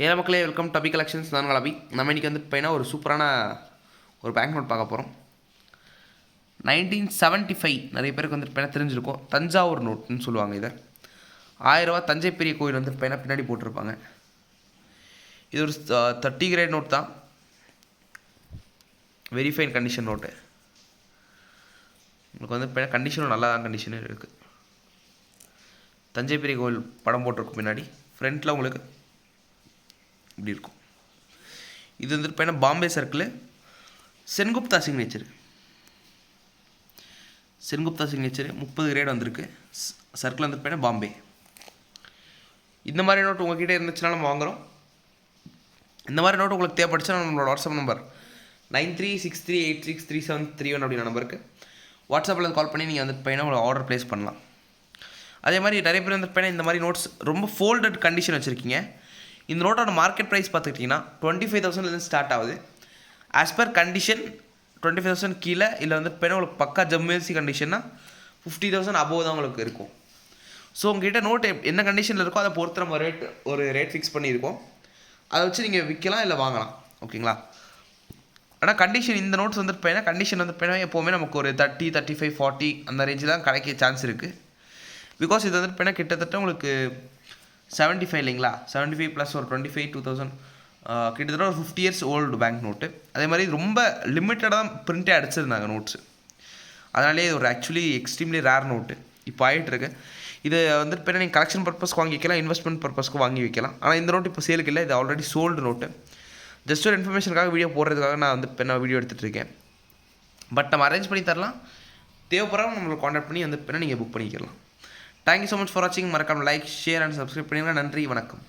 ஏழை மக்களே welcome டபி collections. நான் அபி. நம்ம இன்றைக்கி வந்து பார்த்தீங்கன்னா ஒரு சூப்பரான ஒரு பேங்க் நோட் பார்க்க போகிறோம். 1975 நிறைய பேருக்கு வந்து பார்த்தீங்கன்னா தெரிஞ்சிருக்கும். தஞ்சாவூர் நோட்டுன்னு சொல்லுவாங்க. இதை 1000 ரூபா தஞ்சை பெரிய கோயில் வந்து பார்த்தீங்கன்னா பின்னாடி போட்டிருப்பாங்க. இது ஒரு 30 கிரேட் நோட் தான். வெரிஃபைன் கண்டிஷன் நோட்டு. உங்களுக்கு வந்து பார்த்தீங்கன்னா கண்டிஷனும் நல்லா தான் கண்டிஷனும் இருக்குது. தஞ்சை பெரிய கோயில் படம் போட்டிருக்கும் பின்னாடி. ஃப்ரண்ட்டில் உங்களுக்கு இப்படி இருக்கும். இது வந்து பார்த்தீங்கன்னா Bombay circle Sengupta signature. 30 grade வந்திருக்கு. சர்க்கிள் வந்து பார்த்தீங்கன்னா பாம்பே. இந்த மாதிரி நோட் உங்கள்கிட்ட இருந்துச்சுன்னா நம்ம வாங்குகிறோம். இந்த மாதிரி நோட் உங்களுக்கு தேவைப்படுச்சுன்னா நம்மளோட வாட்ஸ்அப் நம்பர் 9363863731 அப்படின்ற நம்பருக்கு வாட்ஸ்அப்பில் கால் பண்ணி நீங்கள் வந்து பார்த்தீங்கன்னா உங்களை ஆர்டர் ப்ளேஸ் பண்ணலாம். அதே மாதிரி நிறைய பேர் வந்து பார்த்தீங்கன்னா இந்த மாதிரி நோட்ஸ் ரொம்ப ஃபோல்டட் கண்டிஷன் வச்சுருக்கீங்க. இந்த நோட்டோட மார்க்கெட் ப்ரைஸ் பார்த்துக்கிட்டிங்கன்னா 25,000 ஸ்டார்ட் ஆகுது. ஆஸ் பர் கண்டிஷன் 25,000 கீழே இல்லை வந்து இப்போ உங்களுக்கு பக்கா ஜம்மெசி கண்டிஷன்னா 50,000 அபோவ் தான் உங்களுக்கு இருக்கும். ஸோ உங்கள்கிட்ட நோட் என்ன கண்டிஷனில் இருக்கோ அதை பொறுத்து நம்ம ஒரு ரேட் ஃபிக்ஸ் பண்ணியிருக்கோம். அதை வச்சு நீங்கள் விற்கலாம் இல்லை வாங்கலாம். ஓகேங்களா? ஆனால் கண்டிஷன் இந்த நோட்ஸ் வந்து பார்த்தீங்கன்னா கண்டிஷன் வந்து பார்த்தீங்கன்னா எப்போவுமே நமக்கு ஒரு 30, 35, 40 அந்த ரேஞ்சில் தான் கிடைக்க சான்ஸ் இருக்குது. பிகாஸ் இது வந்து பார்த்தீங்கன்னா கிட்டத்தட்ட உங்களுக்கு 75 இல்லைங்களா? 75 ப்ளஸ் ஒரு 25, 2000 கிட்டத்தட்ட ஒரு 50 இயர்ஸ் ஓல்டு பேங்க் நோட்டு. அதே மாதிரி ரொம்ப லிமிட்டடாக தான் பிரிண்டே அடிச்சிருந்தாங்க நோட்ஸு. அதனாலே இது ஒரு ஆக்சுவலி எக்ஸ்ட்ரீம்லி ரேர் நோட்டு இப்போ ஆகிட்டுருக்கு. இது வந்து இப்போ நீங்கள் கலெக்ஷன் பர்பஸ்க்கு வாங்கி வைக்கலாம், இன்வெஸ்ட்மெண்ட் பர்பஸ்க்கு வாங்கி வைக்கலாம். ஆனால் இந்த நோட்டு இப்போ சேலுக்கு இல்லை. இது ஆல்ரெடி சோல்டு நோட்டு. ஜஸ்ட் ஒரு இன்ஃபர்மேஷனுக்காக வீடியோ போடுறதுக்காக நான் வந்து இப்போ வீடியோ எடுத்துகிட்டு இருக்கேன். பட் நம்ம அரேஞ்ச் பண்ணி தரலாம். தேவைப்படுறவங்க நம்மளை காண்டாக்ட் பண்ணி வந்து இப்போ நீங்கள் புக் பண்ணிக்கலாம். தேங்க்யூ ஸோ மச் ஃபார் வாட்சிங். மறக்காம லைக், ஷேர் அண்ட் சப்ஸ்கிரைப் பண்ணிடுங்க. நன்றி, வணக்கம்.